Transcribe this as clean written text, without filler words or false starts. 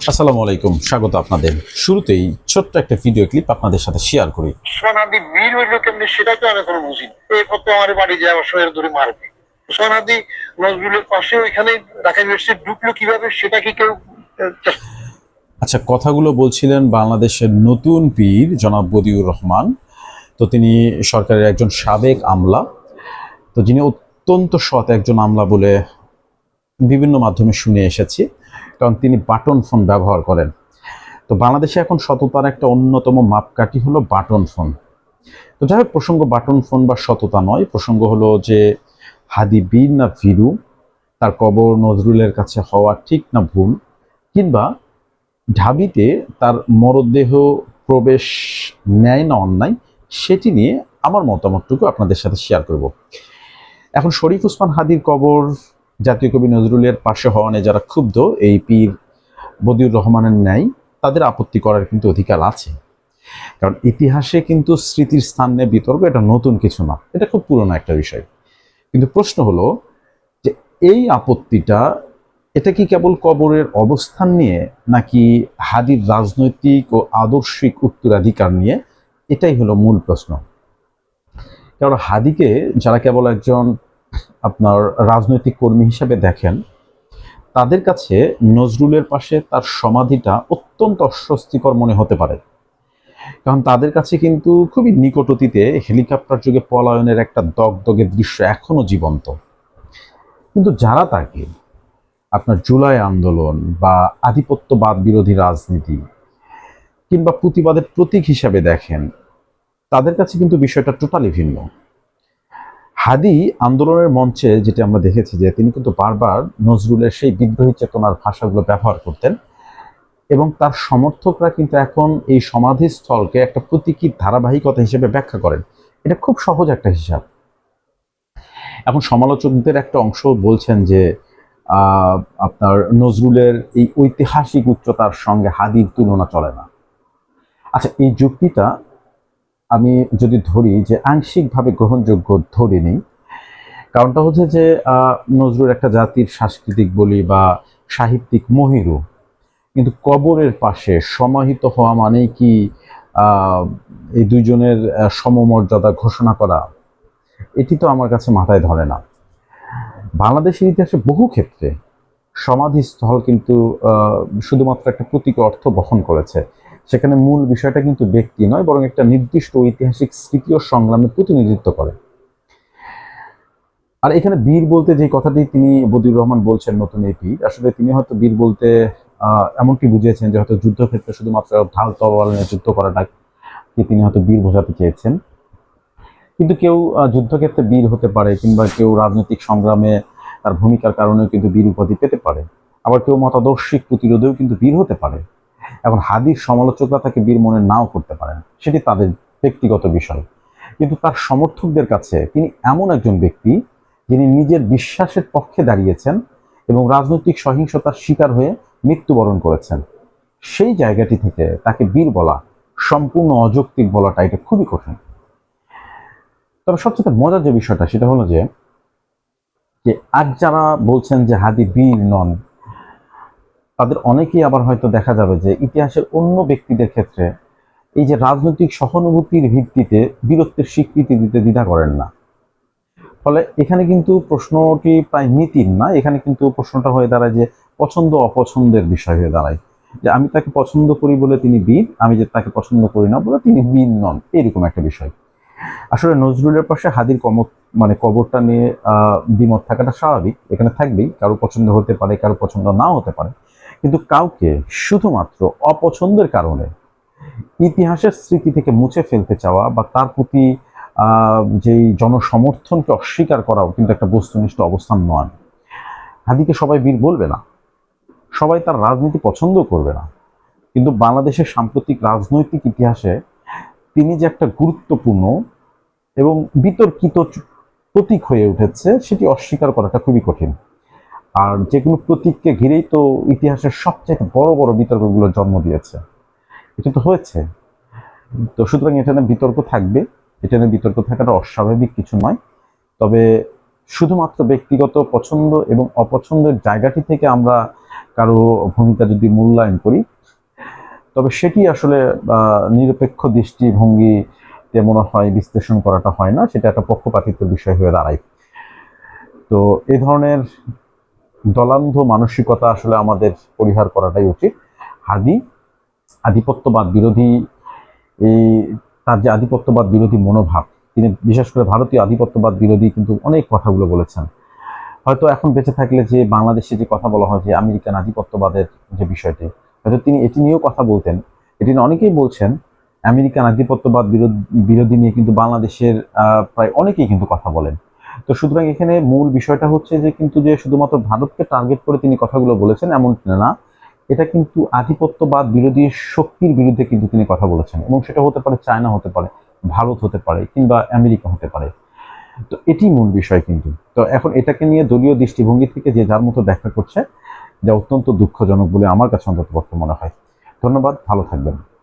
আসসালামু আলাইকুম, স্বাগত আপনাদের। শুরুতেই ছোট্ট একটা ভিডিও ক্লিপ আপনাদের সাথে শেয়ার করি। সোনাদি বীর হইলো কেমনি সেটা তো আমি এখনো বুঝিনি। এরপর তো আমার বাড়ি যায় অসহায়ের ধরে মারবে। সোনাদি নজরুলের পাশে ওইখানে ঢাকা ইউনিভার্সিটি ঢুকলো কিভাবে সেটা কি কেউ আচ্ছা, কথাগুলো বলছিলেন বাংলাদেশের নতুন পীর জনাব বদিউর রহমান। তো তিনি সরকারের একজন সাবেক আমলা, তো যিনি অত্যন্ত সৎ একজন আমলা বলে বিভিন্ন মাধ্যমে শুনে এসেছি, কারণ তিনি বাটন ফোন ব্যবহার করেন। তো বাংলাদেশে এখন সততার একটা অন্যতম মাপকাঠি হলো বাটন ফোন। তো যাই হোক, প্রসঙ্গ বাটন ফোন বা সততা নয়, প্রসঙ্গ হলো যে হাদি বীর না ভীরু, তার কবর নজরুলের কাছে হওয়া ঠিক না ভুল, কিংবা ঢাবিতে তার মরদেহ প্রবেশ ন্যায় না অন্যায়, সেটি নিয়ে আমার মতামতটুকু আপনাদের সাথে শেয়ার করব। এখন শরীফ ওসমান হাদির কবর জাতীয় কবি নজরুলের পাশে হওয়া নিয়ে যারা ক্ষুব্ধ, এই পীর বদিউর রহমানের ন্যায় তাদের আপত্তি করার কিন্তু অধিকার আছে। কারণ ইতিহাসে কিন্তু স্মৃতির স্থান নিয়ে বিতর্ক এটা নতুন কিছু না, এটা খুব পুরনো একটা বিষয়। কিন্তু প্রশ্ন হলো যে এই আপত্তিটা, এটা কি কেবল কবরের অবস্থান নিয়ে, নাকি হাদির রাজনৈতিক ও আদর্শিক উত্তরাধিকার নিয়ে? এটাই হলো মূল প্রশ্ন। কারণ হাদিকে যারা কেবল একজন আপনার রাজনৈতিক কর্মী হিসেবে দেখেন, তাদের কাছে নজরুলের পাশে তার সমাধিটা অত্যন্ত অস্বস্তিকর মনে হতে পারে। কারণ তাদের কাছে কিন্তু খুবই নিকট অতীতে হেলিকপ্টার যুগে পলায়নের একটা দগদগে দৃশ্য এখনো জীবন্ত। কিন্তু যারা তাকে আপনার জুলাই আন্দোলন বা আধিপত্যবাদ বিরোধী রাজনীতি কিংবা প্রতিবাদের প্রতীক হিসাবে দেখেন, তাদের কাছে কিন্তু বিষয়টা টোটালি ভিন্ন। হাদি আন্দোলনের মঞ্চে যেটা আমরা দেখেছি যে তিনি কিন্তু বারবার নজরুলের সেই বিদ্রোহী চেতনার ভাষাগুলো ব্যবহার করতেন, এবং তার সমর্থকরা কিন্তু এখন এই সমাধিস্থলকে একটা প্রতীকী ধারাবাহিকতা হিসেবে ব্যাখ্যা করেন। এটা খুব সহজ একটা হিসাব। এখন সমালোচকদের একটা অংশ বলছেন যে আপনার নজরুলের এই ঐতিহাসিক উচ্চতার সঙ্গে হাদির তুলনা চলে না। আচ্ছা, এই যুক্তিটা আমি যদি ধরি যে আংশিকভাবে গ্রহণযোগ্য ধরে নিই, কারণটা হচ্ছে যে নজরুল একটা জাতির সাংস্কৃতিক বলি বা সাহিত্যিক মহিরু, কিন্তু কবরের পাশে সমাহিত হওয়া মানেই কি এই দুইজনের সমমর্যাদা ঘোষণা করা? এটি তো আমার কাছে মাথায় ধরে না। বাংলাদেশের ইতিহাসে বহু ক্ষেত্রে সমাধিস্থল কিন্তু শুধুমাত্র একটা প্রতীক অর্থ বহন করেছে। সেখানে মূল বিষয়টা কিন্তু ব্যক্তি নয়, বরং একটা নির্দিষ্ট ঐতিহাসিক স্মৃতি ও সংগ্রামের প্রতিনিধিত্ব করে। আর এখানে বীর বলতে যে কথাটি তিনি বদিউর রহমান বলছেন নতুন এই পীর, আসলে তিনি হয়তো বীর বলতে এমনটি বুঝিয়েছেন যে হয়তো যুদ্ধক্ষেত্রে শুধুমাত্র ঢাল তরোয়াল নিয়ে যুদ্ধ করাটা কি তিনি হয়তো বীর বোঝাতে চেয়েছেন। কিন্তু কেউ যুদ্ধক্ষেত্রে বীর হতে পারে, কিংবা কেউ রাজনৈতিক সংগ্রামে তার ভূমিকার কারণেও কিন্তু বীর উপাধি পেতে পারে। আবার কেউ মতাদর্শিক প্রতিরোধেও কিন্তু বীর হতে পারে। এখন হাদির সমালোচকরা তাকে বীর মনে নাও করতে পারেন, সেটি তাদের ব্যক্তিগত বিষয়। কিন্তু তার সমর্থকদের কাছে তিনি এমন একজন ব্যক্তি যিনি নিজের বিশ্বাসের পক্ষে দাঁড়িয়েছেন এবং রাজনৈতিক সহিংসতার শিকার হয়ে মৃত্যুবরণ করেছেন। সেই জায়গাটি থেকে তাকে বীর বলা সম্পূর্ণ অযৌক্তিক বলাটা এটা খুবই কঠিন। তবে সবচেয়ে মজার যে বিষয়টা সেটা হলো যে আজ যারা বলছেন যে হাদি বীর নন, তাদের অনেকেই আবার হয়তো দেখা যাবে যে ইতিহাসের অন্য ব্যক্তিদের ক্ষেত্রে এই যে রাজনৈতিক সহানুভূতির ভিত্তিতে বীরত্বের স্বীকৃতি দিতে দ্বিধা করেন না। ফলে এখানে কিন্তু প্রশ্নটি প্রায় নীতির না, এখানে কিন্তু প্রশ্নটা হয়ে দাঁড়ায় যে পছন্দ অপছন্দের বিষয় হয়ে দাঁড়ায়। যে আমি তাকে পছন্দ করি বলে তিনি বীর, আমি যে তাকে পছন্দ করি না বলে তিনি বীর নন, এরকম একটা বিষয়। আসলে নজরুলের পাশে হাদির কবরটা নিয়ে দ্বিমত থাকাটা স্বাভাবিক, এখানে থাকবেই। কারো পছন্দ হতে পারে, কারো পছন্দ নাও হতে পারে। কিন্তু কাউকে শুধুমাত্র অপছন্দের কারণে ইতিহাসের স্মৃতি থেকে মুছে ফেলতে চাওয়া বা তার প্রতি যেই জনসমর্থনকে অস্বীকার করাও কিন্তু একটা বস্তুনিষ্ঠ অবস্থান নয়। হাদিকে সবাই বীর বলবে না, সবাই তার রাজনীতি পছন্দ করবে না, কিন্তু বাংলাদেশের সাম্প্রতিক রাজনৈতিক ইতিহাসে তিনি যে একটা গুরুত্বপূর্ণ এবং বিতর্কিত প্রতীক হয়ে উঠেছে সেটি অস্বীকার করাটা খুবই কঠিন। আর যে কোনো প্রতীককে ঘিরেই তো ইতিহাসের সবচেয়ে বড় বড় বিতর্কগুলোর জন্ম দিয়েছে, এটা তো হয়েছে। তো সুতরাং এটা নিয়ে বিতর্ক থাকবে, এটা নিয়ে বিতর্ক থাকাটা অস্বাভাবিক কিছু নয়। তবে শুধুমাত্র ব্যক্তিগত পছন্দ এবং অপছন্দের জায়গাটি থেকে আমরা কারো ভূমিকা যদি মূল্যায়ন করি, তবে সেটি আসলে নিরপেক্ষ দৃষ্টিভঙ্গিতে মনে হয় বিশ্লেষণ করাটা হয় না, সেটা একটা পক্ষপাতিত্বের বিষয় হয়ে দাঁড়ায়। তো এই ধরনের দলান্ধ মানসিকতা আসলে আমাদের পরিহার করাটাই উচিত। হাদি আধিপত্যবাদ বিরোধী, এই তার যে আধিপত্যবাদ বিরোধী মনোভাব, তিনি বিশেষ করে ভারতীয় আধিপত্যবাদ বিরোধী কিন্তু অনেক কথাগুলো বলেছেন। হয়তো এখন বেঁচে থাকলে যে বাংলাদেশে যে কথা বলা হয় যে আমেরিকান আধিপত্যবাদের যে বিষয়টি, হয়তো তিনি এটি নিয়েও কথা বলতেন। এটি নিয়ে অনেকেই বলছেন আমেরিকান আধিপত্যবাদ বিরোধী নিয়ে কিন্তু বাংলাদেশের প্রায় অনেকেই কিন্তু কথা বলেন। তো সুতরাং এখানে মূল বিষয়টা হচ্ছে যে কিন্তু যে শুধুমাত্র ভারতকে টার্গেট করে তিনি কথাগুলো বলেছেন এমন না, এটা কিন্তু আধিপত্যবাদ বিরোধী শক্তির বিরুদ্ধে কিন্তু তিনি কথা বলেছেন, এবং সেটা হতে পারে চায়না, হতে পারে ভারত, হতে পারে কিংবা আমেরিকা হতে পারে। তো এটি মূল বিষয় কিন্তু। তো এখন এটাকে নিয়ে দলীয় দৃষ্টিভঙ্গি থেকে যে যার মতো ব্যাখ্যা করছে, যা অত্যন্ত দুঃখজনক বলে আমার কাছে অন্তত মনে হয়। ধন্যবাদ, ভালো থাকবেন।